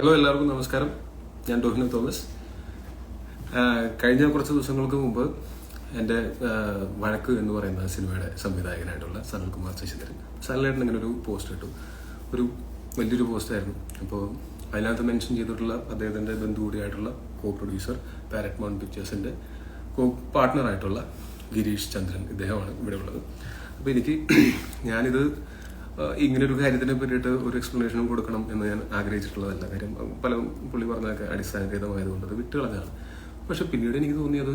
Hello, എല്ലാവർക്കും നമസ്കാരം. ഞാൻ ടോഹിനോ തോമസ്. കഴിഞ്ഞ കുറച്ച് ദിവസങ്ങൾക്ക് മുമ്പ് എൻ്റെ വഴക്ക് എന്ന് പറയുന്ന സിനിമയുടെ സംവിധായകനായിട്ടുള്ള സനൽകുമാർ ശശിധരൻ സനലേട്ടൻ ഇങ്ങനെ ഒരു പോസ്റ്റ് ഇട്ടു. ഒരു വലിയൊരു പോസ്റ്റായിരുന്നു. അപ്പോൾ അതിനകത്ത് മെൻഷൻ ചെയ്തിട്ടുള്ള അദ്ദേഹത്തിൻ്റെ ബന്ധു കൂടിയായിട്ടുള്ള കോ പ്രൊഡ്യൂസർ പാരറ്റ്മൗണ്ട് പിക്ചേഴ്സിൻ്റെ കോ പാർട്ട്ണറായിട്ടുള്ള ഗിരീഷ് ചന്ദ്രൻ, ഇദ്ദേഹമാണ് ഇവിടെ ഉള്ളത്. അപ്പോൾ ഞാനിത് ഇങ്ങനൊരു കാര്യത്തിനെ പറ്റിയിട്ട് ഒരു എക്സ്പ്ലനേഷനും കൊടുക്കണം എന്ന് ഞാൻ ആഗ്രഹിച്ചിട്ടുള്ളതല്ല. കാര്യം പല പുള്ളി പറഞ്ഞതൊക്കെ അടിസ്ഥാനരഹിതമായതുകൊണ്ട് അത് വിട്ടുകളഞ്ഞാണ്. പക്ഷെ പിന്നീട് എനിക്ക് തോന്നിയത്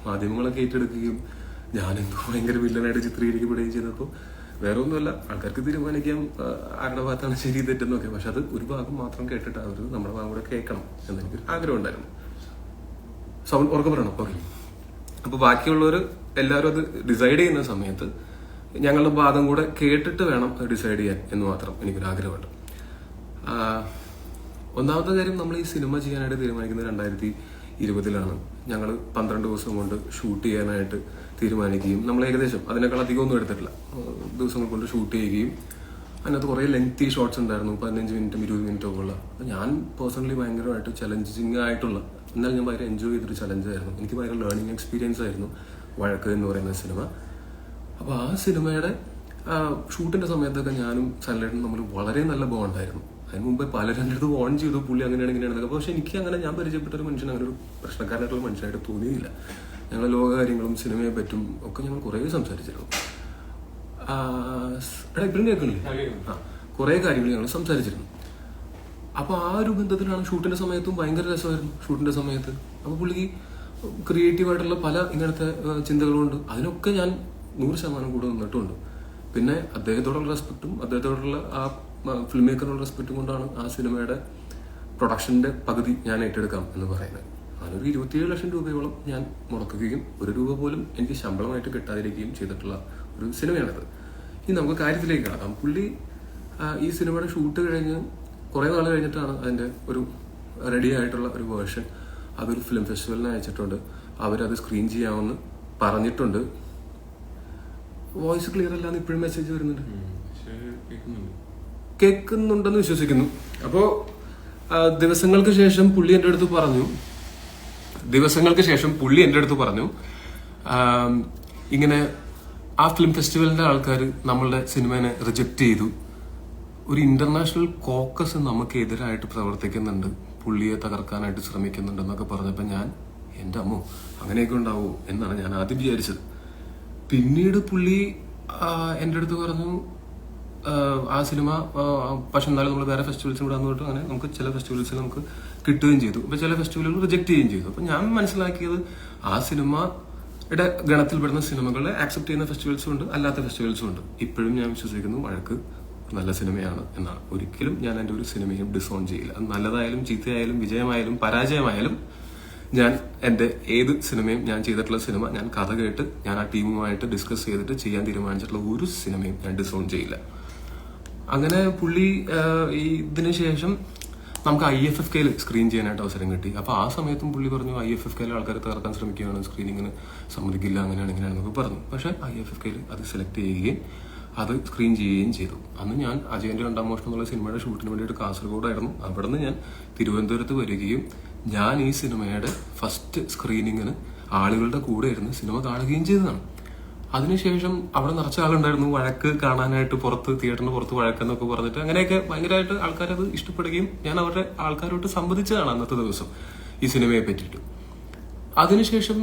മാധ്യമങ്ങളൊക്കെ ഏറ്റെടുക്കുകയും ഞാനെന്തോ ഭയങ്കര വില്ലനായിട്ട് ചിത്രീകരിക്കപ്പെടുകയും ചെയ്തപ്പോൾ വേറെ ഒന്നുമല്ല, ആൾക്കാർക്ക് തീരുമാനിക്കാം ആരുടെ ഭാഗത്താണ് ശരി തെറ്റെന്നൊക്കെ. പക്ഷെ അത് ഒരു ഭാഗം മാത്രം കേട്ടിട്ട് അവർ നമ്മുടെ ഭാഗം കൂടെ കേൾക്കണം എന്നെനിക്കൊരു ആഗ്രഹം ഉണ്ടായിരുന്നു. സൗണ്ട് ഉറക്കം പറയണം. ഓക്കെ. അപ്പോൾ ബാക്കിയുള്ളവർ എല്ലാവരും അത് ഡിസൈഡ് ചെയ്യുന്ന സമയത്ത് ഞങ്ങളുടെ ഭാഗം കൂടെ കേട്ടിട്ട് വേണം ഡിസൈഡ് ചെയ്യാൻ എന്ന് മാത്രം എനിക്കൊരു ആഗ്രഹമുണ്ട്. ഒന്നാമത്തെ കാര്യം, നമ്മൾ ഈ സിനിമ ചെയ്യാനായിട്ട് തീരുമാനിക്കുന്നത് 2020 ഞങ്ങൾ 12 ദിവസം കൊണ്ട് ഷൂട്ട് ചെയ്യാനായിട്ട് തീരുമാനിക്കുകയും നമ്മൾ ഏകദേശം അതിനേക്കാൾ അധികം ഒന്നും എടുത്തിട്ടില്ല, ദിവസങ്ങൾ കൊണ്ട് ഷൂട്ട് ചെയ്യുകയും അതിനകത്ത് കുറേ ലെങ്തി ഷോട്ട്സ് ഉണ്ടായിരുന്നു, 15 മിനിറ്റും 20 മിനിറ്റും ഒക്കെ ഉള്ള. ഞാൻ പേഴ്സണലി ഭയങ്കരമായിട്ട് ചലഞ്ചിങ് ആയിട്ടുള്ള, എന്നാൽ ഞാൻ ഭയങ്കര എൻജോയ് ചെയ്തൊരു ചലഞ്ചായിരുന്നു. എനിക്ക് ഭയങ്കര ലേണിംഗ് എക്സ്പീരിയൻസ് ആയിരുന്നു വഴക്ക് എന്ന് പറയുന്ന സിനിമ. അപ്പോൾ ആ സിനിമയുടെ ഷൂട്ടിന്റെ സമയത്തൊക്കെ ഞാനും സനലേട്ടനും നമ്മൾ വളരെ നല്ല ബോണ്ടായിരുന്നു. അതിന് മുമ്പ് പലരും എൻ്റെ അടുത്ത് വോൺ ചെയ്തു, പുള്ളി അങ്ങനെയാണ് ഇങ്ങനെയാണെന്നൊക്കെ. പക്ഷെ എനിക്ക് അങ്ങനെ, ഞാൻ പരിചയപ്പെട്ട ഒരു മനുഷ്യൻ അങ്ങനെ ഒരു പ്രശ്നക്കാരനായിട്ടുള്ള മനുഷ്യനായിട്ട് തോന്നിയില്ല. ഞങ്ങൾ ലോകകാര്യങ്ങളും സിനിമയെ പറ്റും ഒക്കെ ഞങ്ങൾ കുറേ സംസാരിച്ചിരുന്നു. ഇപ്പോഴും കേൾക്കണില്ലേ? കുറേ കാര്യങ്ങൾ ഞങ്ങൾ സംസാരിച്ചിരുന്നു. അപ്പോൾ ആ ഒരു ബന്ധത്തിലാണ് ഷൂട്ടിന്റെ സമയത്തും ഭയങ്കര രസമായിരുന്നു. ഷൂട്ടിന്റെ സമയത്ത് അപ്പോൾ പുള്ളിക്ക് ക്രിയേറ്റീവായിട്ടുള്ള പല ഇങ്ങനത്തെ ചിന്തകളുണ്ട്. അതിനൊക്കെ ഞാൻ 100% കൂടെ നിന്നിട്ടുണ്ട്. പിന്നെ അദ്ദേഹത്തോടുള്ള റെസ്പെക്റ്റും അദ്ദേഹത്തോടുള്ള ആ ഫിലിം മേക്കറിനുള്ള റെസ്പെക്റ്റും കൊണ്ടാണ് ആ സിനിമയുടെ പ്രൊഡക്ഷന്റെ പകുതി ഞാൻ ഏറ്റെടുക്കാം എന്ന് പറയുന്നത്. അതിനൊരു 27 ലക്ഷം രൂപയോളം ഞാൻ മുടക്കുകയും 1 രൂപ പോലും എനിക്ക് ശമ്പളമായിട്ട് കിട്ടാതിരിക്കുകയും ചെയ്തിട്ടുള്ള ഒരു സിനിമയാണിത്. ഇനി നമുക്ക് കാര്യത്തിലേക്ക് കടക്കാം. പുള്ളി ഈ സിനിമയുടെ ഷൂട്ട് കഴിഞ്ഞ് കുറേ നാൾ കഴിഞ്ഞിട്ടാണ് അതിൻ്റെ ഒരു റെഡി ആയിട്ടുള്ള ഒരു വേർഷൻ അതൊരു ഫിലിം ഫെസ്റ്റിവലിന് അയച്ചിട്ടുണ്ട്. അവരത് സ്ക്രീൻ ചെയ്യാമെന്ന് പറഞ്ഞിട്ടുണ്ട്. വോയിസ് ക്ലിയർ അല്ലാന്ന് ഇപ്പോഴും മെസ്സേജ് വരുന്നുണ്ട്. കേൾക്കുന്നുണ്ടെന്ന് വിശ്വസിക്കുന്നു. അപ്പോൾ ദിവസങ്ങൾക്ക് ശേഷം പുള്ളി എൻ്റെ അടുത്ത് പറഞ്ഞു ഇങ്ങനെ ആ ഫിലിം ഫെസ്റ്റിവലിന്റെ ആൾക്കാർ നമ്മളുടെ സിനിമയെ റിജക്റ്റ് ചെയ്തു, ഒരു ഇന്റർനാഷണൽ കോക്കസ് നമുക്ക് എതിരായിട്ട് പ്രവർത്തിക്കുന്നുണ്ട്, പുള്ളിയെ തകർക്കാനായിട്ട് ശ്രമിക്കുന്നുണ്ടെന്നൊക്കെ പറഞ്ഞപ്പോൾ ഞാൻ എൻ്റെ അമ്മോ അങ്ങനെയൊക്കെ ഉണ്ടാവോ എന്നാണ് ഞാൻ ആദ്യം വിചാരിച്ചത്. പിന്നീട് പുള്ളി എൻ്റെ അടുത്ത് പറഞ്ഞു ആ സിനിമ പക്ഷെ എന്നാലും നമ്മൾ വേറെ ഫെസ്റ്റിവൽസും കൂടെ വന്നിട്ട് അങ്ങനെ നമുക്ക് ചില ഫെസ്റ്റിവൽസിൽ നമുക്ക് കിട്ടുകയും ചെയ്തു, അപ്പോൾ ചില ഫെസ്റ്റിവലുകൾ റിജക്ട് ചെയ്യുകയും ചെയ്തു. അപ്പോൾ ഞാൻ മനസ്സിലാക്കിയത് ആ സിനിമയുടെ ഗണത്തിൽപ്പെടുന്ന സിനിമകളെ ആക്സെപ്റ്റ് ചെയ്യുന്ന ഫെസ്റ്റിവൽസും ഉണ്ട്, അല്ലാത്ത ഫെസ്റ്റിവൽസും ഉണ്ട്. ഇപ്പോഴും ഞാൻ വിശ്വസിക്കുന്നു വഴക്ക് നല്ല സിനിമയാണ് എന്നാണ്. ഒരിക്കലും ഞാൻ എൻ്റെ ഒരു സിനിമയും ഡിസോൺ ചെയ്യില്ല. അത് നല്ലതായാലും ചീത്തയായാലും വിജയമായാലും പരാജയമായാലും ഞാൻ എൻ്റെ ഏത് സിനിമയും, ഞാൻ ചെയ്തിട്ടുള്ള സിനിമ ഞാൻ കഥ കേട്ട് ഞാൻ ആ ടീമുമായിട്ട് ഡിസ്കസ് ചെയ്തിട്ട് ചെയ്യാൻ തീരുമാനിച്ചിട്ടുള്ള ഒരു സിനിമയും ഞാൻ ഡിസോൺ ചെയ്യില്ല. അങ്ങനെ പുള്ളി ഇതിന് ശേഷം നമുക്ക് IFFK സ്ക്രീൻ ചെയ്യാനായിട്ട് അവസരം കിട്ടി. അപ്പോൾ ആ സമയത്തും പുള്ളി പറഞ്ഞു IFFK ആൾക്കാർ തകർക്കാൻ ശ്രമിക്കുകയാണ്, സ്ക്രീനിങ്ങിന് സമ്മതിക്കില്ല, അങ്ങനെയാണ് ഇങ്ങനെയാണെന്നൊക്കെ പറഞ്ഞു. പക്ഷേ IFFK അത് സെലക്ട് ചെയ്യുകയും അത് സ്ക്രീൻ ചെയ്യുകയും ചെയ്തു. അന്ന് ഞാൻ അജയന്റെ 2ാം മോഷണം എന്നുള്ള സിനിമയുടെ ഷൂട്ടിന് വേണ്ടിയിട്ട് കാസർഗോഡായിരുന്നു. അവിടെ നിന്ന് ഞാൻ തിരുവനന്തപുരത്ത് വരികയും ഞാൻ ഈ സിനിമയുടെ ഫസ്റ്റ് സ്ക്രീനിങ്ങിന് ആളുകളുടെ കൂടെ ഇരുന്ന് സിനിമ കാണുകയും ചെയ്തതാണ്. അതിനുശേഷം അവിടെ നിറച്ച ആളുണ്ടായിരുന്നു വഴക്ക് കാണാനായിട്ട്, തിയേറ്ററിന് പുറത്ത് വഴക്കെന്നൊക്കെ പറഞ്ഞിട്ട്. അങ്ങനെയൊക്കെ ഭയങ്കരമായിട്ട് ആൾക്കാരത് ഇഷ്ടപ്പെടുകയും ഞാൻ അവരുടെ ആൾക്കാരോട്ട് സംവദിച്ചതാണ് അന്നത്തെ ദിവസം ഈ സിനിമയെ പറ്റിയിട്ട്. അതിനുശേഷം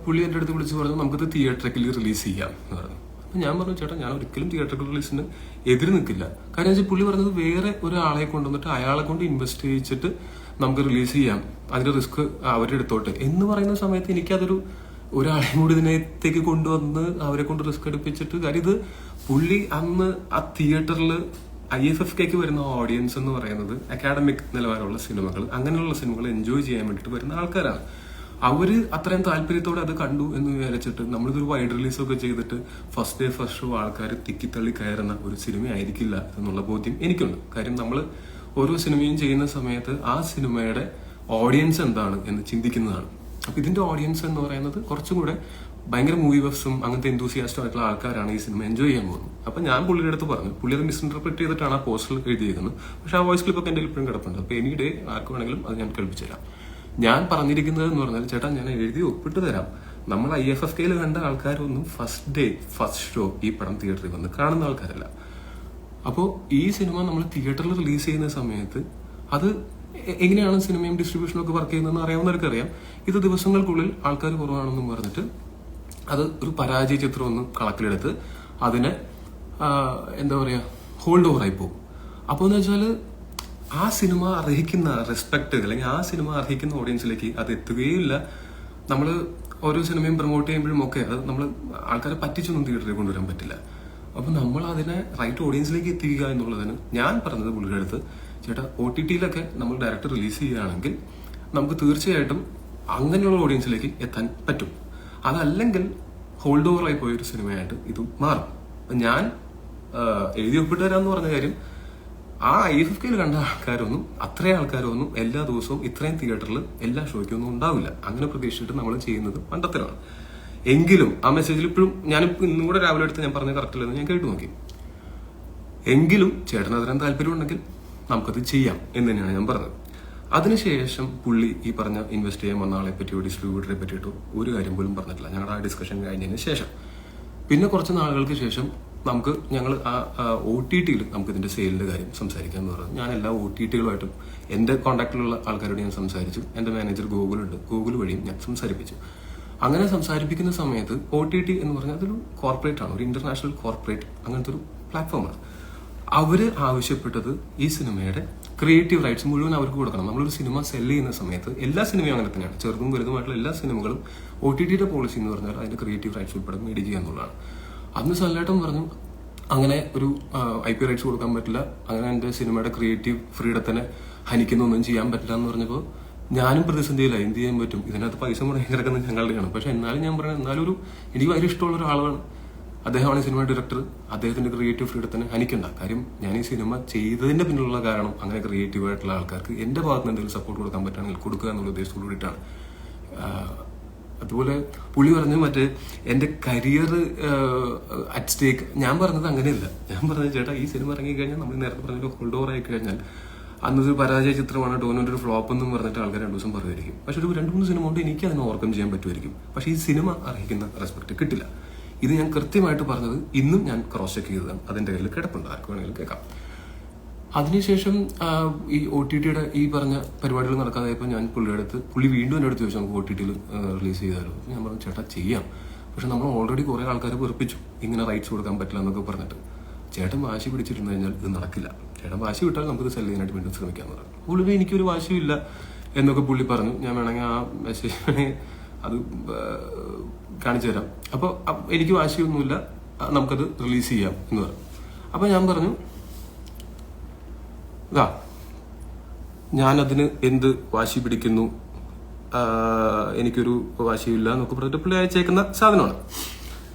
പുള്ളി എൻ്റെ അടുത്ത് വിളിച്ച് പറഞ്ഞു നമുക്കത് തിയേറ്ററിൽ റിലീസ് ചെയ്യാം എന്ന് പറഞ്ഞു. അപ്പം ഞാൻ പറഞ്ഞു ചേട്ടാ, ഞാൻ ഒരിക്കലും തിയേറ്ററിൽ റിലീസിന് എതിര് നിൽക്കില്ല. കാര്യം വെച്ചാൽ പുള്ളി പറഞ്ഞത് വേറെ ഒരാളെ കൊണ്ടുവന്നിട്ട് അയാളെ കൊണ്ട് ഇൻവെസ്റ്റ് ചെയ്യിച്ചിട്ട് നമുക്ക് റിലീസ് ചെയ്യാം, അതിന്റെ റിസ്ക് അവരുടെ അടുത്തോട്ട് എന്ന് പറയുന്ന സമയത്ത് എനിക്കതൊരു ഒരാളെയും കൂടി ഇതിനകത്തേക്ക് കൊണ്ടുവന്ന് അവരെ കൊണ്ട് റിസ്ക് എടുപ്പിച്ചിട്ട്, കാര്യം ഇത് പുള്ളി അന്ന് ആ തിയേറ്ററിൽ IFFK വരുന്ന ഓഡിയൻസ് എന്ന് പറയുന്നത് അക്കാഡമിക് നിലവാരമുള്ള സിനിമകൾ, അങ്ങനെയുള്ള സിനിമകൾ എൻജോയ് ചെയ്യാൻ വേണ്ടിയിട്ട് വരുന്ന ആൾക്കാരാണ്. അവര് അത്രയും താല്പര്യത്തോടെ അത് കണ്ടു എന്ന് വിചാരിച്ചിട്ട് നമ്മളിതൊരു വൈഡ് റിലീസൊക്കെ ചെയ്തിട്ട് ഫസ്റ്റ് ഡേ ഫസ്റ്റ് ഷോ ആൾക്കാർ തിക്കിത്തള്ളി കയറുന്ന ഒരു സിനിമ ആയിരിക്കില്ല എന്നുള്ള ബോധ്യം എനിക്കുണ്ട്. കാര്യം നമ്മൾ ഓരോ സിനിമയും ചെയ്യുന്ന സമയത്ത് ആ സിനിമയുടെ ഓഡിയൻസ് എന്താണ് എന്ന് ചിന്തിക്കുന്നതാണ്. അപ്പൊ ഇതിന്റെ ഓഡിയൻസ് എന്ന് പറയുന്നത് കുറച്ചും കൂടെ ഭയങ്കര മൂവി ബഫ്സും അങ്ങനത്തെ എന്തൂസിയാസ്റ്റും ആയിട്ടുള്ള ആൾക്കാരാണ് ഈ സിനിമ എൻജോയ് ചെയ്യാൻ പോകുന്നത്. അപ്പൊ ഞാൻ പുള്ളിയുടെ അടുത്ത് പറഞ്ഞു, പുള്ളി അത് മിസ്ഇന്റർപ്രറ്റ് ചെയ്തിട്ടാണ് ആ പോസ്റ്ററിൽ എഴുതിയിരിക്കുന്നത്. പക്ഷെ ആ വോയിസ് ക്ലിപ്പൊക്കെ എൻ്റെ ഇപ്പോഴും കിടപ്പുണ്ട്. അപ്പൊ എനി ഡേ ആർക്ക് വേണമെങ്കിലും അത് ഞാൻ കേൾപ്പിച്ചു തരാം. ഞാൻ പറഞ്ഞിരിക്കുന്നത് എന്ന് പറഞ്ഞാൽ, ചേട്ടാ ഞാൻ എഴുതി ഒപ്പിട്ട് തരാം, നമ്മൾ IFFKയിൽ കണ്ട ആൾക്കാരൊന്നും ഫസ്റ്റ് ഡേ ഫസ്റ്റ് ഷോ ഈ പടം തിയേറ്ററിൽ വന്ന് കാണുന്ന ആൾക്കാരല്ല. അപ്പോൾ ഈ സിനിമ നമ്മൾ തിയേറ്ററിൽ റിലീസ് ചെയ്യുന്ന സമയത്ത് അത് എങ്ങനെയാണ് സിനിമയും ഡിസ്ട്രിബ്യൂഷനും ഒക്കെ വർക്ക് ചെയ്യുന്നതെന്ന് അറിയാവുന്നവർക്കറിയാം. ഇത് ദിവസങ്ങൾക്കുള്ളിൽ ആൾക്കാർ കുറവാണെന്നും പറഞ്ഞിട്ട് അത് ഒരു പരാജയ ചിത്രം ഒന്ന് കണക്കിലെടുത്ത് അതിനെ എന്താ പറയാ ഹോൾഡ് ഓവർ ആയി പോകും. അപ്പോൾ എന്ന് വെച്ചാൽ ആ സിനിമ അർഹിക്കുന്ന റെസ്പെക്ട് അല്ലെങ്കിൽ ആ സിനിമ അർഹിക്കുന്ന ഓഡിയൻസിലേക്ക് അത് എത്തുകയില്ല. നമ്മൾ ഓരോ സിനിമയും പ്രൊമോട്ട് ചെയ്യുമ്പോഴും ഒക്കെ അത് നമ്മൾ ആൾക്കാരെ പറ്റിച്ചൊന്നും തിയേറ്ററിൽ കൊണ്ടുവരാൻ പറ്റില്ല. അപ്പൊ നമ്മൾ അതിനെ റൈറ്റ് ഓഡിയൻസിലേക്ക് എത്തിക്കുക എന്നുള്ളതിന് ഞാൻ പറഞ്ഞത് പുള്ളിയുടെ അടുത്ത്, ചേട്ടാ OTTയിലൊക്കെ നമ്മൾ ഡയറക്റ്റ് റിലീസ് ചെയ്യുകയാണെങ്കിൽ നമുക്ക് തീർച്ചയായിട്ടും അങ്ങനെയുള്ള ഓഡിയൻസിലേക്ക് എത്താൻ പറ്റും. അതല്ലെങ്കിൽ ഹോൾഡ് ഓവർ ആയി പോയൊരു സിനിമയായിട്ട് ഇത് മാറും. ഞാൻ എഴുതി ഒപ്പിട്ട് തരാമെന്ന് പറഞ്ഞ കാര്യം, ആ IFFKയിൽ കണ്ട ആൾക്കാരൊന്നും അത്രയും ആൾക്കാരൊന്നും എല്ലാ ദിവസവും ഇത്രയും തിയേറ്ററിൽ എല്ലാ ഷോയ്ക്കൊന്നും ഉണ്ടാവില്ല. അങ്ങനെ പ്രതീക്ഷിച്ചിട്ട് നമ്മൾ ചെയ്യുന്നത് മണ്ടത്തരമാണ്. എങ്കിലും ആ മെസ്സേജിൽ ഇപ്പോഴും ഞാനിപ്പോൾ ഇന്നും കൂടെ രാവിലെ എടുത്ത് ഞാൻ പറഞ്ഞ കറക്റ്റില്ലെന്ന് ഞാൻ കേട്ടു നോക്കി. എങ്കിലും ചേട്ടന് അതിനും താല്പര്യം ഉണ്ടെങ്കിൽ നമുക്കത് ചെയ്യാം എന്ന് തന്നെയാണ് ഞാൻ പറഞ്ഞത്. അതിനുശേഷം പുള്ളി ഈ പറഞ്ഞ ഇൻവെസ്റ്റ് ചെയ്യാൻ വന്ന ആളെ പറ്റിയോ ഡിസ്ട്രിബ്യൂട്ടറെ പറ്റിയിട്ടോ ഒരു കാര്യം പോലും പറഞ്ഞിട്ടില്ല. ഞങ്ങളുടെ ആ ഡിസ്കഷൻ കഴിഞ്ഞതിന് ശേഷം പിന്നെ കുറച്ച് നാളുകൾക്ക് ശേഷം ഞങ്ങൾ ആ OTTയിൽ നമുക്ക് ഇതിന്റെ സെയിലിന്റെ കാര്യം സംസാരിക്കാന്ന് പറഞ്ഞു. ഞാൻ എല്ലാ OTTകളുമായിട്ടും എന്റെ കോൺടാക്റ്റിലുള്ള ആൾക്കാരോട് ഞാൻ സംസാരിച്ചു. എന്റെ മാനേജർ ഗൂഗിളുണ്ട്, ഗൂഗിൾ വഴിയും ഞാൻ സംസാരിപ്പിച്ചു. അങ്ങനെ സംസാരിപ്പിക്കുന്ന സമയത്ത് OTT എന്ന് പറഞ്ഞാൽ അതൊരു കോർപ്പറേറ്റ് ആണ്, ഒരു ഇന്റർനാഷണൽ കോർപ്പറേറ്റ് അങ്ങനത്തെ ഒരു പ്ലാറ്റ്ഫോമാണ്. അവര് ആവശ്യപ്പെട്ടത് ഈ സിനിമയുടെ ക്രിയേറ്റീവ് റൈറ്റ്സ് മുഴുവൻ അവർക്ക് കൊടുക്കണം. നമ്മളൊരു സിനിമ സെല് ചെയ്യുന്ന സമയത്ത് എല്ലാ സിനിമയും അങ്ങനെ തന്നെയാണ്, ചെറുതും വലുതുമായിട്ടുള്ള എല്ലാ സിനിമകളും OTTയുടെ പോളിസി എന്ന് പറഞ്ഞാൽ അതിന്റെ ക്രിയേറ്റീവ് റൈറ്റ്സ് ഉൾപ്പെടെ മേടിക്കുക എന്നുള്ളതാണ്. അന്ന് സല്ലേട്ടൻ പറഞ്ഞു, അങ്ങനെ ഒരു IP റൈറ്റ്സ് കൊടുക്കാൻ പറ്റില്ല, അങ്ങനെ എന്റെ സിനിമയുടെ ക്രിയേറ്റീവ് ഫ്രീഡത്തിനെ ഹനിക്കുന്നൊന്നും ചെയ്യാൻ പറ്റില്ല എന്ന് പറഞ്ഞപ്പോൾ ഞാനും പ്രതിസന്ധിയിലായി. എന്ത് ചെയ്യാൻ പറ്റും, ഇതിനകത്ത് പൈസ മുടങ്ങി കിടക്കുന്നത് ഞങ്ങളുടെയാണ്. പക്ഷെ എന്നാലും ഞാൻ പറയുന്നത്, എന്നാലും എനിക്ക് വളരെ ഇഷ്ടമുള്ള ഒരാളാണ്, അദ്ദേഹമാണ് സിനിമ ഡയറക്ടർ, അദ്ദേഹത്തിന്റെ ക്രിയേറ്റീവ് ഫ്രീഡത്തിനെ ഹനിക്കണ്ട. കാര്യം ഞാൻ ഈ സിനിമ ചെയ്തതിന്റെ പിന്നിലുള്ള കാരണം അങ്ങനെ ക്രിയേറ്റീവ് ആയിട്ടുള്ള ആൾക്കാർക്ക് എന്റെ ഭാഗത്ത് നിന്ന് എന്തെങ്കിലും സപ്പോർട്ട് കൊടുക്കാൻ പറ്റുകയാണെങ്കിൽ കൊടുക്കുക എന്നുള്ള ഉദ്ദേശത്തോട് കൂടിയിട്ടാണ്. അതുപോലെ പുള്ളി പറഞ്ഞു, മറ്റേ എന്റെ കരിയർ അറ്റ് സ്റ്റേക്ക്. ഞാൻ പറഞ്ഞത് അങ്ങനെയല്ല. ഞാൻ പറഞ്ഞത്, ചേട്ടാ ഈ സിനിമ ഇറങ്ങി കഴിഞ്ഞാൽ നമ്മൾ നേരത്തെ പറഞ്ഞ ഹോൾഡ് ഓവർ ആയി കഴിഞ്ഞാൽ അന്നൊരു പരാജയ ചിത്രമാണ്, ഡോനോന്റെ ഒരു ഫ്ലോപ്പ് എന്നും പറഞ്ഞിട്ട് ആൾക്കാർ 2 ദിവസം പറയുമായിരിക്കും. പക്ഷെ ഒരു 2-3 സിനിമ കൊണ്ട് എനിക്ക് അതിനെ ഓവർകം ചെയ്യാൻ പറ്റുമായിരിക്കും. പക്ഷെ ഈ സിനിമ അർഹിക്കുന്ന റെസ്പെക്ട് കിട്ടില്ല. ഇത് ഞാൻ കൃത്യമായിട്ട് പറഞ്ഞത് ഇന്നും ഞാൻ ക്രോസ് ചെക്ക് ചെയ്തതാണ്. അതിന്റെ കയ്യിൽ കിടപ്പുണ്ട്, ആർക്ക് വേണമെങ്കിലും കേൾക്കാം. അതിനുശേഷം ഈ OTTയുടെ ഈ പറഞ്ഞ പരിപാടികൾ നടക്കാതായപ്പോൾ ഞാൻ പുള്ളി വീണ്ടും എൻ്റെ അടുത്ത് ചോദിച്ചു, നമുക്ക് OTTയിൽ റിലീസ് ചെയ്താലോ? ഞാൻ പറഞ്ഞു, ചേട്ടാ ചെയ്യാം, പക്ഷെ നമ്മൾ ഓൾറെഡി കുറെ ആൾക്കാരെ വെറുപ്പിച്ചു, ഇങ്ങനെ റൈറ്റ്സ് കൊടുക്കാൻ പറ്റില്ല എന്നൊക്കെ പറഞ്ഞിട്ട്. ചേട്ടൻ വാശി പിടിച്ചിരുന്നു കഴിഞ്ഞാൽ ഇത് നടക്കില്ല, ചേട്ടൻ വാശി വിട്ടാൽ നമുക്കിത് സെല് ചെയ്യാനായിട്ട് വീണ്ടും ശ്രമിക്കാമെന്ന് പറഞ്ഞു. പുള്ളി എനിക്കൊരു വാശിയില്ല എന്നൊക്കെ പുള്ളി പറഞ്ഞു. ഞാൻ വേണമെങ്കിൽ ആ മെസ്സേജ് അത് കാണിച്ചു തരാം. അപ്പോൾ എനിക്ക് വാശിയൊന്നുമില്ല, നമുക്കത് റിലീസ് ചെയ്യാം എന്ന് പറഞ്ഞു. അപ്പൊ ഞാൻ പറഞ്ഞു, ഞാനതിന് എന്ത് വാശി പിടിക്കുന്നു, എനിക്കൊരു വാശിയില്ല എന്നൊക്കെ പറഞ്ഞിട്ട് പുള്ളി അയച്ചേക്കുന്ന സാധനമാണ്.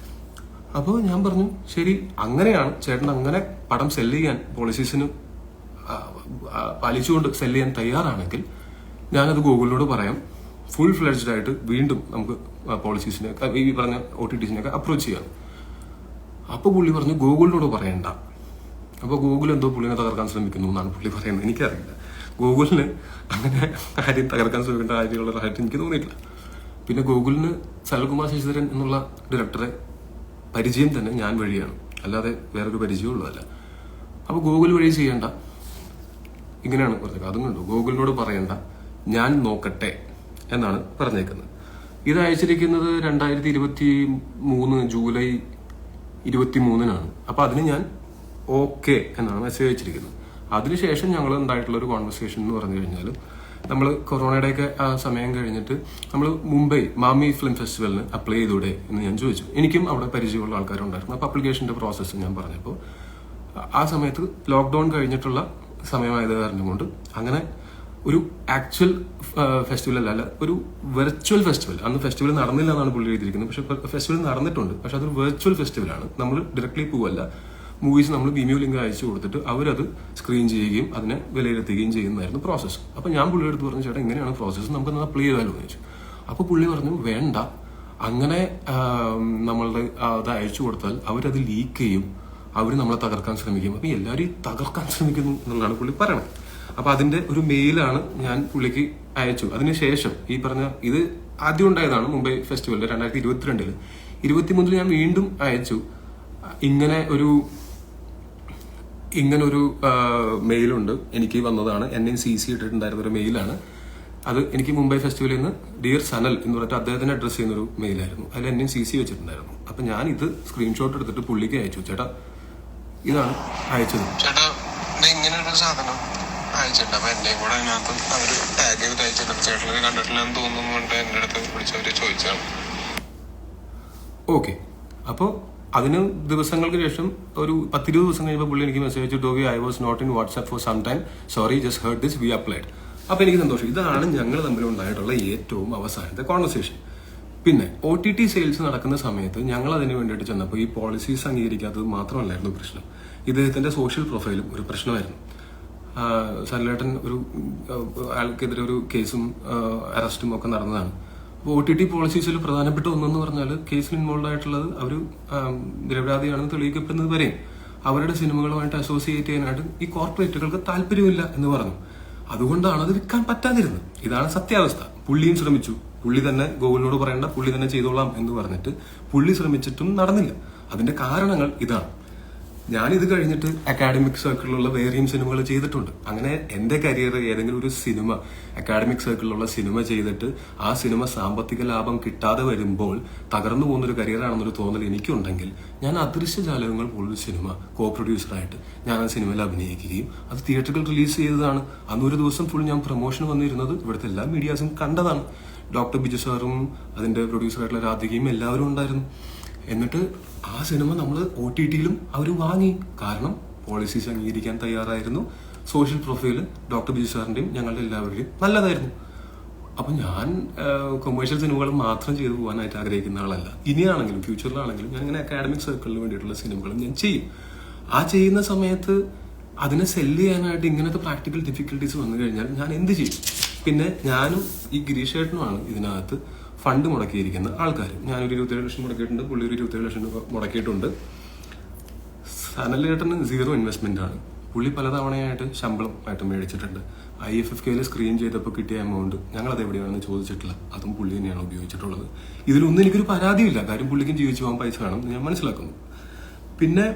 അപ്പോൾ ഞാൻ പറഞ്ഞു, ശരി അങ്ങനെയാണ് ചേട്ടൻ അങ്ങനെ പടം സെല് ചെയ്യാൻ പോളിസീസിന് പാലിച്ചുകൊണ്ട് സെല് ചെയ്യാൻ തയ്യാറാണെങ്കിൽ ഞാനത് ഗൂഗിളിനോട് പറയാം, ഫുൾ ഫ്ലെഡ്ജ്ഡ് ആയിട്ട് വീണ്ടും നമുക്ക് പോളിസീസിനെ ഈ പറഞ്ഞ OTTസിനെയൊക്കെ അപ്രോച്ച് ചെയ്യാം. അപ്പൊ പുള്ളി പറഞ്ഞു, ഗൂഗിളിനോട് പറയണ്ട. അപ്പൊ ഗൂഗിൾ എന്തോ പുള്ളിനെ തകർക്കാൻ ശ്രമിക്കുന്നു എന്നാണ് പുള്ളി പറയുന്നത്. എനിക്കറിയില്ല, ഗൂഗിളിന് അങ്ങനെ ആരും തകർക്കാൻ ശ്രമിക്കേണ്ട കാര്യമുള്ളതായിട്ട് എനിക്ക് തോന്നിയിട്ടില്ല. പിന്നെ ഗൂഗിളിന് സനൽകുമാർ ശശിധരൻ എന്നുള്ള ഡയറക്ടറെ പരിചയം തന്നെ ഞാൻ വഴിയാണ്, അല്ലാതെ വേറൊരു പരിചയം ഉള്ളതല്ല. അപ്പൊ ഗൂഗിൾ വഴി ചെയ്യണ്ട, ഇങ്ങനെയാണ് പറഞ്ഞത്. അതും കണ്ടു, ഗൂഗിളിനോട് പറയണ്ട, ഞാൻ നോക്കട്ടെ എന്നാണ് പറഞ്ഞേക്കുന്നത്. ഇത് അയച്ചിരിക്കുന്നത് 2023 ജൂലൈ 23-നാണ്. അപ്പൊ അതിന് ഞാൻ ഓക്കെ എന്നാണ് മെസ്സേജ് അയച്ചിരിക്കുന്നത്. അതിനുശേഷം ഞങ്ങൾ ഉണ്ടായിട്ടുള്ള ഒരു കോൺവെർസേഷൻ എന്ന് പറഞ്ഞു കഴിഞ്ഞാൽ, നമ്മൾ കൊറോണയുടെയൊക്കെ ആ സമയം കഴിഞ്ഞിട്ട് നമ്മൾ മുംബൈ മാമി ഫിലിം ഫെസ്റ്റിവലിന് അപ്ലൈ ചെയ്തൂടെ എന്ന് ഞാൻ ചോദിച്ചു. എനിക്കും അവിടെ പരിചയമുള്ള ആൾക്കാരുണ്ടായിരുന്നു. അപ്പോൾ അപ്ലിക്കേഷന്റെ പ്രോസസ്സ് ഞാൻ പറഞ്ഞപ്പോൾ ആ സമയത്ത് ലോക്ക്ഡൌൺ കഴിഞ്ഞിട്ടുള്ള സമയമായത് കാരണം കൊണ്ട് അങ്ങനെ ഒരു ആക്ച്വൽ ഫെസ്റ്റിവൽ അല്ല, ഒരു വെർച്വൽ ഫെസ്റ്റിവൽ. അന്ന് ഫെസ്റ്റിവൽ നടന്നില്ല എന്നാണ് പുള്ളി എഴുതിയിരിക്കുന്നത്, പക്ഷെ ഫെസ്റ്റിവൽ നടന്നിട്ടുണ്ട്. പക്ഷെ അതൊരു വെർച്വൽ ഫെസ്റ്റിവലാണ്. നമ്മൾ ഡയറക്ട്ലി പോവല്ല, മൂവീസ് നമ്മൾ വിമിയോ ലിങ്ക് അയച്ചു കൊടുത്തിട്ട് അവരത് സ്ക്രീൻ ചെയ്യുകയും അതിനെ വിലയിരുത്തുകയും ചെയ്യുന്നതായിരുന്നു പ്രോസസ്സ്. അപ്പൊ ഞാൻ പുള്ളിയുടെ അടുത്ത് പറഞ്ഞു, ചേട്ടാ ഇങ്ങനെയാണ് പ്രോസസ്സ്, നമുക്കൊന്ന് അപ്ലൈ ചെയ്താലോ എന്ന് ചോദിച്ചു. അപ്പൊ പുള്ളി പറഞ്ഞു, വേണ്ട, അങ്ങനെ നമ്മളുടെ അത് അയച്ചു കൊടുത്താൽ അവരത് ലീക്ക് ചെയ്യും, അവർ നമ്മളെ തകർക്കാൻ ശ്രമിക്കും. അപ്പൊ എല്ലാവരും തകർക്കാൻ ശ്രമിക്കുന്നു എന്നുള്ളതാണ് പുള്ളി പറയണത്. അപ്പൊ അതിന്റെ ഒരു മെയിലാണ് ഞാൻ പുള്ളിക്ക് അയച്ചു. അതിനുശേഷം ഈ പറഞ്ഞ ഇത് ആദ്യം ഉണ്ടായതാണ് മുംബൈ ഫെസ്റ്റിവലിൽ 2022. 2023 ഞാൻ വീണ്ടും അയച്ചു. ഇങ്ങനൊരു മെയിലുണ്ട്, എനിക്ക് വന്നതാണ്, എന്നെ CC ഇട്ടിട്ടുണ്ടായിരുന്ന ഒരു മെയിലാണ് അത്. എനിക്ക് മുംബൈ ഫെസ്റ്റിവലിൽ നിന്ന് ഡിയർ സനൽ എന്ന് പറഞ്ഞിട്ട് അദ്ദേഹത്തിന് അഡ്രസ് ചെയ്യുന്നൊരു മെയിലായിരുന്നു. അതിൽ എന്നെ CC വെച്ചിട്ടുണ്ടായിരുന്നു. അപ്പൊ ഞാൻ ഇത് സ്ക്രീൻഷോട്ട് എടുത്തിട്ട് പുള്ളിക്ക് അയച്ചു. ചേട്ടാ ഇതാണ് അയച്ചത്. ചേട്ടാ ഇങ്ങനെ ഒരു സാധനം അയച്ചിട്ടുണ്ട്, അപ്പൊ എന്റെ കൂടെ അതിനകത്ത് അവര് ടാഗ് ചെയ്ത് അയച്ചിട്ടുണ്ട്. ചേട്ടന് കണ്ടിട്ടില്ലെന്ന് തോന്നുന്നു കൊണ്ട് എന്റെ അടുത്ത് വിളിച്ചവര് ചോദിച്ചാണ്. ഓക്കെ, അപ്പോൾ അതിന് ദിവസങ്ങൾക്ക് ശേഷം ഒരു 10-20 ദിവസം കഴിയുമ്പോൾ പുള്ളി എനിക്ക് മെസ്സേജ് അയച്ചു, Tovi I was not in WhatsApp for some time, sorry just heard this, we applied. അപ്പൊ എനിക്ക് സന്തോഷം. ഇതാണ് ഞങ്ങൾ തമ്മിലുണ്ടായിട്ടുള്ള ഏറ്റവും അവസാനത്തെ കോൺവെർസേഷൻ. പിന്നെ OTT സെയിൽസ് നടക്കുന്ന സമയത്ത് ഞങ്ങൾ അതിന് വേണ്ടിയിട്ട് ചെന്നപ്പോൾ ഈ പോളിസീസ് അംഗീകരിക്കാത്തത് മാത്രമല്ലായിരുന്നു പ്രശ്നം, ഇദ്ദേഹത്തിന്റെ സോഷ്യൽ പ്രൊഫൈലും ഒരു പ്രശ്നമായിരുന്നു. സനലേട്ടൻ ആൾക്കെതിരെ ഒരു കേസും അറസ്റ്റും ഒക്കെ നടന്നതാണ്. OTT പോളിസീസിൽ പ്രധാനപ്പെട്ട ഒന്നെന്ന് പറഞ്ഞാൽ കേസിൽ ഇൻവോൾവ് ആയിട്ടുള്ളത് അവർ നിരപരാധിയാണെന്ന് തെളിയിക്കപ്പെടുന്നത് വരെയും അവരുടെ സിനിമകളുമായിട്ട് അസോസിയേറ്റ് ചെയ്യാനായിട്ട് ഈ കോർപ്പറേറ്റുകൾക്ക് താല്പര്യമില്ല എന്ന് പറഞ്ഞു. അതുകൊണ്ടാണ് അത് വിൽക്കാൻ പറ്റാതിരുന്നത്. ഇതാണ് സത്യാവസ്ഥ. പുള്ളിയും ശ്രമിച്ചു, പുള്ളി തന്നെ ഗോകുലിനോട് പറയേണ്ട, പുള്ളി തന്നെ ചെയ്തോളാം എന്ന് പറഞ്ഞിട്ട് പുള്ളി ശ്രമിച്ചിട്ടും നടന്നില്ല. അതിന്റെ കാരണങ്ങൾ ഇതാണ്. ഞാനിത് കഴിഞ്ഞിട്ട് അക്കാഡമിക് സർക്കിളിലുള്ള വേറെയും സിനിമകൾ ചെയ്തിട്ടുണ്ട്. അങ്ങനെ എന്റെ കരിയർ ഏതെങ്കിലും ഒരു സിനിമ അക്കാഡമിക് സർക്കിളിലുള്ള സിനിമ ചെയ്തിട്ട് ആ സിനിമ സാമ്പത്തിക ലാഭം കിട്ടാതെ വരുമ്പോൾ തകർന്നു പോകുന്നൊരു കരിയറാണെന്നൊരു തോന്നൽ എനിക്കുണ്ടെങ്കിൽ ഞാൻ അദൃശ്യജാലകങ്ങൾ പോലൊരു സിനിമ പ്രൊഡ്യൂസറായിട്ട് ഞാൻ ആ സിനിമയിൽ അഭിനയിക്കുകയും അത് തിയേറ്ററുകൾ റിലീസ് ചെയ്തതാണ്. അന്നൊരു ദിവസം ഫുൾ ഞാൻ പ്രൊമോഷൻ വന്നിരുന്നത് ഇവിടുത്തെ എല്ലാ മീഡിയാസും കണ്ടതാണ്. ഡോക്ടർ ബിജു സാറും അതിന്റെ പ്രൊഡ്യൂസറായിട്ടുള്ള രാധികയും എല്ലാവരും ഉണ്ടായിരുന്നു. എന്നിട്ട് ആ സിനിമ നമ്മൾ OTTയിലും അവർ വാങ്ങി. കാരണം പോളിസീസ് അംഗീകരിക്കാൻ തയ്യാറായിരുന്നു. സോഷ്യൽ പ്രൊഫൈല് ഡോക്ടർ ബിജു സാറിന്റെയും ഞങ്ങളുടെ എല്ലാവരുടെയും നല്ലതായിരുന്നു. അപ്പൊ ഞാൻ കൊമേഴ്ഷ്യൽ സിനിമകൾ മാത്രം ചെയ്തു പോകാനായിട്ട് ആഗ്രഹിക്കുന്ന ആളല്ല. ഇനിയാണെങ്കിലും ഫ്യൂച്ചറിലാണെങ്കിലും ഞാൻ ഇങ്ങനെ അക്കാഡമിക് സർക്കിളിന് വേണ്ടിയിട്ടുള്ള സിനിമകളും ഞാൻ ചെയ്യും. ആ ചെയ്യുന്ന സമയത്ത് അതിനെ സെല്ല് ചെയ്യാനായിട്ട് ഇങ്ങനത്തെ പ്രാക്ടിക്കൽ ഡിഫിക്കൽട്ടീസ് വന്നു കഴിഞ്ഞാൽ ഞാൻ എന്ത് ചെയ്യും? പിന്നെ ഞാനും ഈ ഗിരീഷ് ഏട്ടനുമാണ് ഇതിനകത്ത് ഫണ്ട് മുടക്കിയിരിക്കുന്ന ആൾക്കാർ. ഞാനൊരു 27 ലക്ഷം മുടക്കിയിട്ടുണ്ട്, പുള്ളി ഒരു 27 ലക്ഷം രൂപ മുടക്കിയിട്ടുണ്ട്. സനലേട്ടന് 0 ഇൻവെസ്റ്റ്മെന്റ് ആണ്. പുള്ളി പലതവണയായിട്ട് ശമ്പളം ആയിട്ട് മേടിച്ചിട്ടുണ്ട്. IFFKയിൽ സ്ക്രീൻ ചെയ്തപ്പോൾ കിട്ടിയ എമൗണ്ട് ഞങ്ങളത് എവിടെയാണെന്ന് ചോദിച്ചിട്ടില്ല, അതും പുള്ളി തന്നെയാണ് ഉപയോഗിച്ചിട്ടുള്ളത്. ഇതിലൊന്നും എനിക്കൊരു പരാതിയില്ല, കാര്യം പുള്ളിക്കും ജീവിച്ചു പോകാൻ പൈസ വേണം ഞാൻ മനസ്സിലാക്കുന്നു. പിന്നെ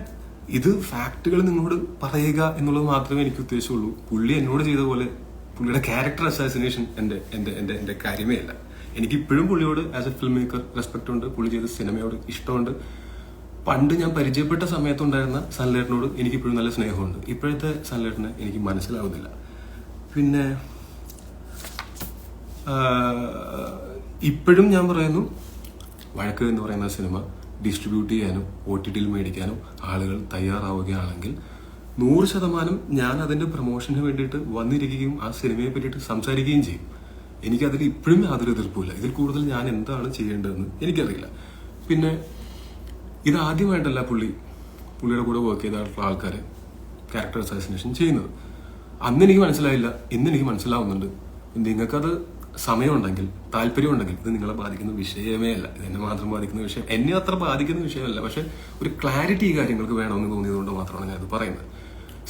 ഇത് ഫാക്ടുകൾ നിങ്ങളോട് പറയുക എന്നുള്ളത് മാത്രമേ എനിക്ക് ഉദ്ദേശമുള്ളൂ. പുള്ളി എന്നോട് ചെയ്ത പോലെ പുള്ളിയുടെ ക്യാരക്ടർ അസാസിനേഷൻ എന്റെ കാര്യമേ അല്ല. എനിക്ക് ഇപ്പോഴും പുള്ളിയോട് as a film maker respect ഉണ്ട്, പുള്ളി ചെയ്ത സിനിമയോട് ഇഷ്ടമുണ്ട്. പണ്ട് ഞാൻ പരിചയപ്പെട്ട സമയത്തുണ്ടായിരുന്ന സനലേട്ടനോട് എനിക്കിപ്പോഴും നല്ല സ്നേഹമുണ്ട്. ഇപ്പോഴത്തെ സനലേട്ടനെ എനിക്ക് മനസ്സിലാവുന്നില്ല. പിന്നെ ഇപ്പോഴും ഞാൻ പറയുന്നു, വഴക്ക് എന്ന് പറയുന്ന സിനിമ ഡിസ്ട്രിബ്യൂട്ട് ചെയ്യാനും OTTയിൽ മേടിക്കാനും ആളുകൾ തയ്യാറാവുകയാണെങ്കിൽ 100% ഞാൻ അതിന്റെ പ്രൊമോഷന് വേണ്ടിയിട്ട് വന്നിരിക്കുകയും ആ സിനിമയെ പറ്റിയിട്ട് സംസാരിക്കുകയും ചെയ്യും. എനിക്കതിൽ ഇപ്പോഴും യാതൊരു എതിർപ്പില്ല. ഇതിൽ കൂടുതൽ ഞാൻ എന്താണ് ചെയ്യേണ്ടതെന്ന് എനിക്കറിയില്ല. പിന്നെ ഇത് ആദ്യമായിട്ടല്ല പുള്ളിയുടെ കൂടെ വർക്ക് ചെയ്തിട്ടുള്ള ആൾക്കാരെ ക്യാരക്ടർ അസാസിനേഷൻ ചെയ്യുന്നത്. അന്ന് എനിക്ക് മനസ്സിലായില്ല, ഇന്ന് എനിക്ക് മനസ്സിലാവുന്നുണ്ട്. നിങ്ങൾക്കത് സമയമുണ്ടെങ്കിൽ താല്പര്യമുണ്ടെങ്കിൽ ഇത് നിങ്ങളെ ബാധിക്കുന്ന വിഷയമേ അല്ല, ഇത് എന്നെ മാത്രം ബാധിക്കുന്ന വിഷയം, എന്നെ അത്ര ബാധിക്കുന്ന വിഷയമല്ല. പക്ഷെ ഒരു ക്ലാരിറ്റി ഈ കാര്യങ്ങൾക്ക് വേണമെന്ന് തോന്നിയതുകൊണ്ട് മാത്രമാണ് ഞാനത് പറയുന്നത്.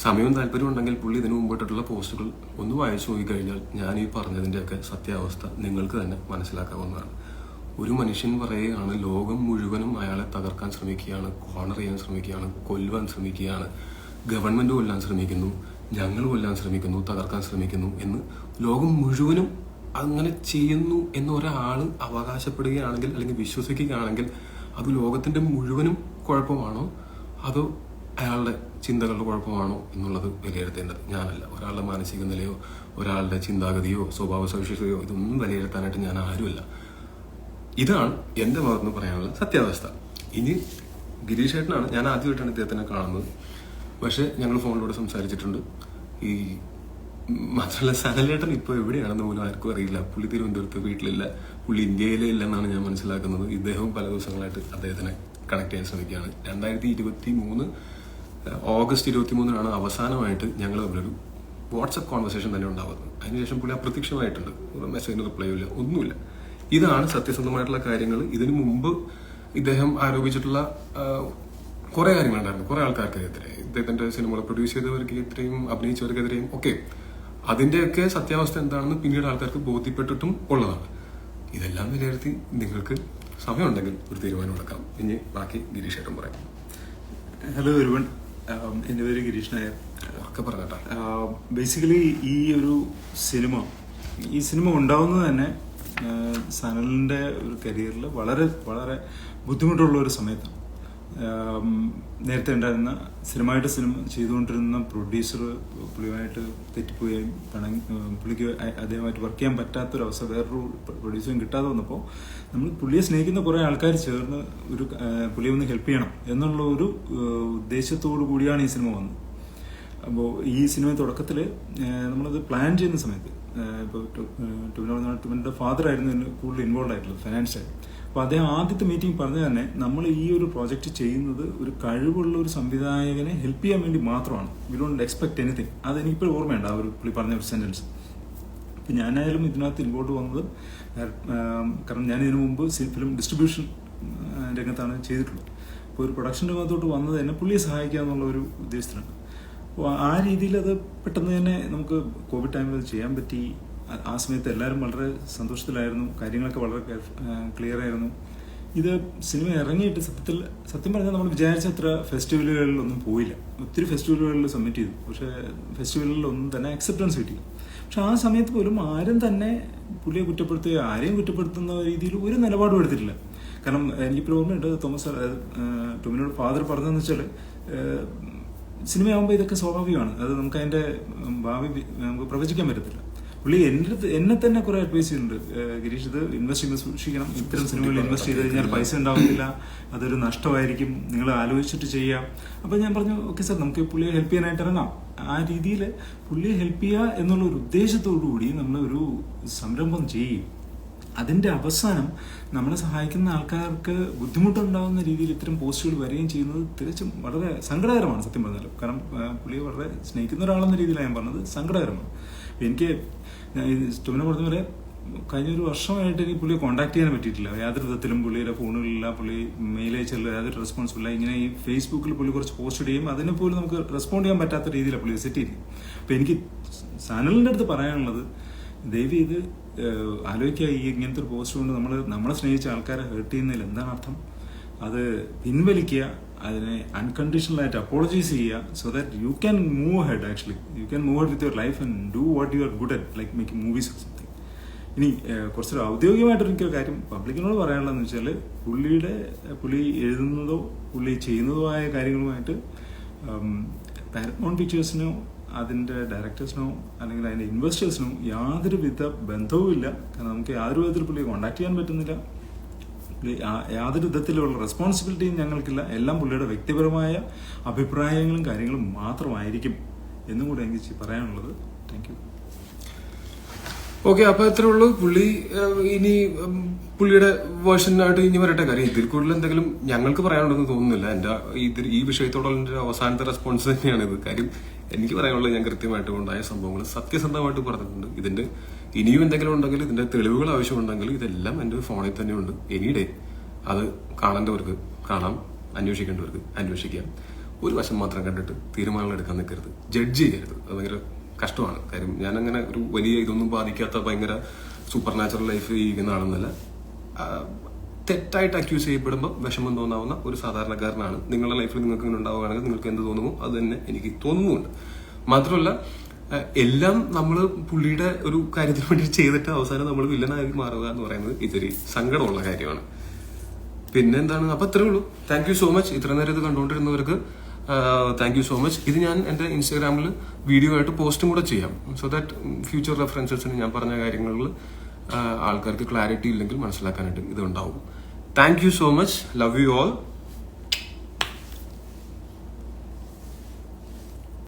സമയവും താല്പര്യം ഉണ്ടെങ്കിൽ പുള്ളി ഇതിനു മുമ്പിട്ടുള്ള പോസ്റ്റുകൾ ഒന്ന് വായിച്ചു നോക്കിക്കഴിഞ്ഞാൽ ഞാൻ ഈ പറഞ്ഞതിൻ്റെയൊക്കെ സത്യാവസ്ഥ നിങ്ങൾക്ക് തന്നെ മനസ്സിലാക്കാവുന്നതാണ്. ഒരു മനുഷ്യൻ പറയുകയാണ് ലോകം മുഴുവനും അയാളെ തകർക്കാൻ ശ്രമിക്കുകയാണ്, കോർണർ ചെയ്യാൻ ശ്രമിക്കുകയാണ്, കൊല്ലുവാൻ ശ്രമിക്കുകയാണ്, ഗവൺമെന്റ് കൊല്ലാൻ ശ്രമിക്കുന്നു, ഞങ്ങൾ കൊല്ലാൻ ശ്രമിക്കുന്നു, തകർക്കാൻ ശ്രമിക്കുന്നു എന്ന് ലോകം മുഴുവനും അങ്ങനെ ചെയ്യുന്നു എന്ന് ഒരാള് അവകാശപ്പെടുകയാണെങ്കിൽ അല്ലെങ്കിൽ വിശ്വസിക്കുകയാണെങ്കിൽ അത് ലോകത്തിന്റെ മുഴുവനും കുഴപ്പമാണോ അതോ അയാളുടെ ചിന്തകളുടെ കുഴപ്പമാണോ എന്നുള്ളത് വിലയിരുത്തേണ്ടത് ഞാനല്ല. ഒരാളുടെ മാനസിക നിലയോ ഒരാളുടെ ചിന്താഗതിയോ സ്വഭാവ സവിശേഷതയോ ഇതൊന്നും വിലയിരുത്താനായിട്ട് ഞാൻ ആരുമല്ല. ഇതാണ് എന്റെ ഭാഗത്തുനിന്ന് പറയാനുള്ള സത്യാവസ്ഥ. ഇനി ഗിരീഷ് ഏട്ടനാണ്, ഞാൻ ആദ്യമായിട്ടാണ് ഇദ്ദേഹത്തിനെ കാണുന്നത്. പക്ഷെ ഞങ്ങൾ ഫോണിലൂടെ സംസാരിച്ചിട്ടുണ്ട്. ഈ മാത്രമല്ല സനലേട്ടൻ ഇപ്പോൾ എവിടെയാണെന്ന് പോലും ആർക്കും അറിയില്ല. പുള്ളി തിരുവനന്തപുരത്ത് വീട്ടിലില്ല, പുള്ളി ഇന്ത്യയിലേ ഇല്ലെന്നാണ് ഞാൻ മനസ്സിലാക്കുന്നത്. ഇദ്ദേഹം പല ദിവസങ്ങളായിട്ട് അദ്ദേഹത്തിനെ കണക്ട് ചെയ്യാൻ ശ്രമിക്കുകയാണ്. 2023 ഓഗസ്റ്റ് 23 അവസാനമായിട്ട് ഞങ്ങൾ തമ്മിലൊരു വാട്സപ്പ് കോൺവെർസേഷൻ തന്നെ ഉണ്ടാവുന്നത്. അതിനുശേഷം പുള്ളി അപ്രത്യക്ഷമായിട്ടുണ്ട്. മെസ്സേജിന് റിപ്ലൈ ഇല്ല, ഒന്നുമില്ല. ഇതാണ് സത്യസന്ധമായിട്ടുള്ള കാര്യങ്ങൾ. ഇതിനു മുമ്പ് ഇദ്ദേഹം ആരോപിച്ചിട്ടുള്ള കുറെ കാര്യങ്ങളുണ്ടായിരുന്നു, കുറെ ആൾക്കാർക്കെതിരെ, ഇദ്ദേഹത്തിന്റെ സിനിമകൾ പ്രൊഡ്യൂസ് ചെയ്തവർക്കെതിരെയും അഭിനയിച്ചവർക്കെതിരെയും ഒക്കെ. അതിന്റെയൊക്കെ സത്യാവസ്ഥ എന്താണെന്ന് പിന്നീട് ആൾക്കാർക്ക് ബോധ്യപ്പെട്ടിട്ടും ഉള്ളതാണ്. ഇതെല്ലാം വിലയിരുത്തി നിങ്ങൾക്ക് സമയമുണ്ടെങ്കിൽ ഒരു തീരുമാനം എടുക്കാം. ഇനി ബാക്കി ഗിരീഷ് ഏട്ടൻ പറയാം. ഹലോ എവരിവൺ, എൻ്റെ പേര് ഗിരീഷ് നായർ. ഒക്കെ പറഞ്ഞാ ബേസിക്കലി ഈ സിനിമ ഉണ്ടാവുന്നത് തന്നെ സനലിൻ്റെ ഒരു കരിയറിൽ വളരെ വളരെ ബുദ്ധിമുട്ടുള്ള ഒരു സമയത്താണ്. നേരത്തെ ഉണ്ടായിരുന്ന സിനിമ ചെയ്തുകൊണ്ടിരുന്ന പ്രൊഡ്യൂസർ പുള്ളിയുമായിട്ട് തെറ്റിപ്പോവുകയും പുള്ളിക്ക് അദ്ദേഹമായിട്ട് വർക്ക് ചെയ്യാൻ പറ്റാത്തൊരവസ്ഥ, വേറൊരു പ്രൊഡ്യൂസറും കിട്ടാതെ വന്നപ്പോൾ നമ്മൾ പുള്ളിയെ സ്നേഹിക്കുന്ന കുറേ ആൾക്കാർ ചേർന്ന് പുള്ളിയെ ഒന്ന് ഹെൽപ്പ് ചെയ്യണം എന്നുള്ള ഒരു ഉദ്ദേശത്തോടു കൂടിയാണ് ഈ സിനിമ വന്നത്. അപ്പോൾ ഈ സിനിമ തുടക്കത്തിൽ നമ്മളത് പ്ലാൻ ചെയ്യുന്ന സമയത്ത് ഇപ്പോൾ ടൊവിനോയുടെ ഫാദർ ആയിരുന്നു ഇതിന് കൂടുതൽ ഇൻവോൾവ് ആയിട്ടുള്ളത് ഫൈനാൻഷ്യലി. അപ്പോൾ അദ്ദേഹം ആദ്യത്തെ മീറ്റിംഗ് പറഞ്ഞു തന്നെ നമ്മൾ ഈ ഒരു പ്രോജക്റ്റ് ചെയ്യുന്നത് ഒരു കഴിവുള്ള ഒരു സംവിധായകനെ ഹെൽപ്പ് ചെയ്യാൻ വേണ്ടി മാത്രമാണ്. We don't expect anything. അതെനിക്കിപ്പോൾ ഓർമ്മയുണ്ട് ആ ഒരു പുള്ളി പറഞ്ഞ ഒരു സെൻറ്റൻസ്. ഇപ്പം ഞാനായാലും ഇതിനകത്ത് ഇൻവോൾവ് വന്നത് കാരണം ഞാൻ ഇതിനു മുമ്പ് ഫിലിം ഡിസ്ട്രിബ്യൂഷൻ രംഗത്താണ് ചെയ്തിട്ടുള്ളത്. അപ്പോൾ ഒരു പ്രൊഡക്ഷൻ രംഗത്തോട്ട് വന്നത് തന്നെ പുള്ളിയെ സഹായിക്കുക എന്നുള്ള ഒരു ഉദ്ദേശത്തിലാണ്. അപ്പോൾ ആ രീതിയിൽ അത് പെട്ടെന്ന് തന്നെ നമുക്ക് കോവിഡ് ടൈമിൽ അത് ചെയ്യാൻ പറ്റി. ആ സമയത്ത് എല്ലാവരും വളരെ സന്തോഷത്തിലായിരുന്നു, കാര്യങ്ങളൊക്കെ വളരെ ക്ലിയർ ആയിരുന്നു. ഇത് സിനിമ ഇറങ്ങിയിട്ട് സത്യം പറഞ്ഞാൽ നമ്മൾ വിചാരിച്ച അത്ര ഫെസ്റ്റിവലുകളിലൊന്നും പോയില്ല. ഒത്തിരി ഫെസ്റ്റിവലുകളിൽ സബ്മിറ്റ് ചെയ്തു, പക്ഷേ ഫെസ്റ്റിവലുകളിലൊന്നും തന്നെ അക്സെപ്റ്റൻസ് കിട്ടിയില്ല. പക്ഷെ ആ സമയത്ത് പോലും ആരും തന്നെ പുള്ളിയെ കുറ്റപ്പെടുത്തുകയോ ആരെയും കുറ്റപ്പെടുത്തുന്ന രീതിയിൽ ഒരു നിലപാടും എടുത്തിട്ടില്ല. കാരണം എനിക്കിപ്പോൾ ഓർമ്മയുണ്ട്, ടൊവിനോയുടെ ഫാദർ പറഞ്ഞതെന്ന് വെച്ചാൽ സിനിമയാകുമ്പോൾ ഇതൊക്കെ സ്വാഭാവികമാണ്, അത് നമുക്ക് അതിൻ്റെ ഭാവി നമുക്ക് പ്രവചിക്കാൻ പറ്റത്തില്ല. പുള്ളി എന്നെ തന്നെ കുറെ അഡ്വൈസ് ചെയ്യുന്നുണ്ട്, ഗിരീഷ് ഇത് ഇൻവെസ്റ്റ് സൂക്ഷിക്കണം, ഇത്തരം സിനിമകളിൽ ഇൻവെസ്റ്റ് ചെയ്ത് കഴിഞ്ഞാൽ പൈസ ഉണ്ടാവുന്നില്ല, അതൊരു നഷ്ടമായിരിക്കും, നിങ്ങൾ ആലോചിച്ചിട്ട് ചെയ്യാം. അപ്പോൾ ഞാൻ പറഞ്ഞു ഓക്കെ സാർ, നമുക്ക് പുള്ളിയെ ഹെൽപ്പ് ചെയ്യാനായിട്ട് ഇറങ്ങാം. ആ രീതിയിൽ പുള്ളിയെ ഹെൽപ്പ് ചെയ്യുക എന്നുള്ള ഒരു ഉദ്ദേശത്തോടു കൂടി നമ്മൾ ഒരു സംരംഭം ചെയ്യും. അതിൻ്റെ അവസാനം നമ്മളെ സഹായിക്കുന്ന ആൾക്കാർക്ക് ബുദ്ധിമുട്ടുണ്ടാകുന്ന രീതിയിൽ ഇത്തരം പോസ്റ്റുകൾ വരികയും ചെയ്യുന്നത് തികച്ചും വളരെ സങ്കടകരമാണ് സത്യം പറഞ്ഞാൽ. കാരണം പുള്ളിയെ വളരെ സ്നേഹിക്കുന്ന ഒരാളെന്ന രീതിയിലാണ് ഞാൻ പറഞ്ഞത്, സങ്കടകരമാണ്. എനിക്ക് ടൊവിനോ പറഞ്ഞ പോലെ കഴിഞ്ഞൊരു വർഷമായിട്ട് എനിക്ക് പുള്ളിയെ കോൺടാക്ട് ചെയ്യാൻ പറ്റിയിട്ടില്ല. യാതൊരു വിധത്തിലും പുള്ളിയുടെ ഫോണുകളില്ല, പുള്ളി മെയിൽ അയച്ചില്ല, യാതൊരു റെസ്പോൺസിബിൾ ഇല്ല. ഇങ്ങനെ ഈ ഫേസ്ബുക്കിൽ പുള്ളി കുറച്ച് പോസ്റ്റ് ഇടുകയും അതിനെ പോലും നമുക്ക് റെസ്പോണ്ട് ചെയ്യാൻ പറ്റാത്ത രീതിയിലാണ് പുള്ളി സെറ്റ് ചെയ്തിരിക്കും. അപ്പോൾ എനിക്ക് സനലിൻ്റെ അടുത്ത് പറയാനുള്ളത്, ദയവ് ഇത് ആലോചിക്കുക, ഈ ഇങ്ങനത്തെ ഒരു പോസ്റ്റ് കൊണ്ട് നമ്മളെ സ്നേഹിച്ച ആൾക്കാരെ ഹേർട്ട് ചെയ്യുന്നതിൽ എന്താണ് അർത്ഥം? അത് പിൻവലിക്കുക, അതിനെ അൺകണ്ടീഷണലായിട്ട് അപ്പോളജൈസ് ചെയ്യുക, so that you can move head. Actually you can move head with your life and do what you are good at, like making movies or something. ഇനി കുറച്ചൊരു ഔദ്യോഗികമായിട്ടൊരു എനിക്കൊരു കാര്യം പബ്ലിക്കിനോട് പറയാനുള്ളതെന്ന് വെച്ചാൽ, പുള്ളി എഴുതുന്നതോ പുള്ളി ചെയ്യുന്നതോ ആയ കാര്യങ്ങളുമായിട്ട് പാരമൗണ്ട് പിക്ചേഴ്സിനോ അതിൻ്റെ ഡയറക്ടേഴ്സിനോ അല്ലെങ്കിൽ അതിൻ്റെ ഇൻവെസ്റ്റേഴ്സിനോ യാതൊരു വിധ ബന്ധവുമില്ല. കാരണം നമുക്ക് യാതൊരു വിധത്തിൽ പുള്ളിയെ കോൺടാക്ട് ചെയ്യാൻ പറ്റുന്നില്ല. യാതൊരു വിധത്തിലുള്ള റെസ്പോൺസിബിലിറ്റിയും ഞങ്ങൾക്കില്ല. എല്ലാം പുള്ളിയുടെ വ്യക്തിപരമായ അഭിപ്രായങ്ങളും കാര്യങ്ങളും മാത്രമായിരിക്കും എന്നും കൂടെ എനിക്ക് പറയാനുള്ളത്. Thank you. ഓക്കെ, അപ്പൊ അത്രേ ഉള്ളൂ. പുള്ളി ഇനി പുള്ളിയുടെ വേർഷനായിട്ട് ഇനി വരട്ടെ. കാര്യം ഇതിൽ കൂടുതൽ എന്തെങ്കിലും ഞങ്ങൾക്ക് പറയാനുണ്ടെന്ന് തോന്നുന്നില്ല. ഈ വിഷയത്തോടുള്ള എൻ്റെ അവസാനത്തെ റെസ്പോൺസ് തന്നെയാണ് ഇത്. കാര്യം എനിക്ക് പറയാനുള്ളത്, ഞാൻ കൃത്യമായിട്ട് ഉണ്ടായ സംഭവങ്ങൾ സത്യസന്ധമായിട്ട് പറഞ്ഞിട്ടുണ്ട്. ഇതിന്റെ ഇനിയും എന്തെങ്കിലും ഉണ്ടെങ്കിൽ, ഇതിന്റെ തെളിവുകൾ ആവശ്യമുണ്ടെങ്കിൽ ഇതെല്ലാം എൻ്റെ ഫോണിൽ തന്നെ ഉണ്ട്. എനിഡേ അത് കാണേണ്ടവർക്ക് കാണാം, അന്വേഷിക്കേണ്ടവർക്ക് അന്വേഷിക്കാം. ഒരു വശം മാത്രം കണ്ടിട്ട് തീരുമാനങ്ങൾ എടുക്കാൻ നിൽക്കരുത്, ജഡ്ജ് ചെയ്യരുത്. അത് ഭയങ്കര കഷ്ടമാണ്. കാര്യം ഞാനങ്ങനെ ഒരു വലിയ ഇതൊന്നും ബാധിക്കാത്ത ഭയങ്കര സൂപ്പർ നാച്ചുറൽ ലൈഫ് ജീവിക്കുന്ന ആളെന്നല്ല. തെറ്റായിട്ട് അക്യൂസ് ചെയ്യപ്പെടുമ്പോൾ വിഷമം തോന്നാവുന്ന ഒരു സാധാരണക്കാരനാണ്. നിങ്ങളുടെ ലൈഫിൽ നിങ്ങൾക്ക് ഇങ്ങനെ ഉണ്ടാവുകയാണെങ്കിൽ നിങ്ങൾക്ക് എന്ത് തോന്നുമോ അത് തന്നെ എനിക്ക് തോന്നുന്നുമുണ്ട്. മാത്രമല്ല, എല്ലാം നമ്മൾ പുള്ളിയുടെ ഒരു കാര്യത്തിന് വേണ്ടി ചെയ്തിട്ട് അവസാനം നമ്മൾ വില്ലനായി മാറുക എന്ന് പറയുന്നത് ഇത്തിരി സങ്കടമുള്ള കാര്യമാണ്. പിന്നെന്താണ്, അപ്പൊ അത്രേ ഉള്ളൂ. Thank you so much. ഇത്ര നേരം ഇത് കണ്ടുകൊണ്ടിരുന്നവർക്ക് താങ്ക് യു സോ മച്ച്. ഇത് ഞാൻ എൻ്റെ ഇൻസ്റ്റാഗ്രാമിൽ വീഡിയോ ആയിട്ട് പോസ്റ്റും കൂടെ ചെയ്യാം, സോ ദാറ്റ് ഫ്യൂച്ചർ റെഫറൻസസിന് ഞാൻ പറഞ്ഞ കാര്യങ്ങളിൽ ആൾക്കാർക്ക് ക്ലാരിറ്റി ഇല്ലെങ്കിൽ മനസ്സിലാക്കാനായിട്ട് ഇത് ഉണ്ടാവും. Thank you so much. Love you all.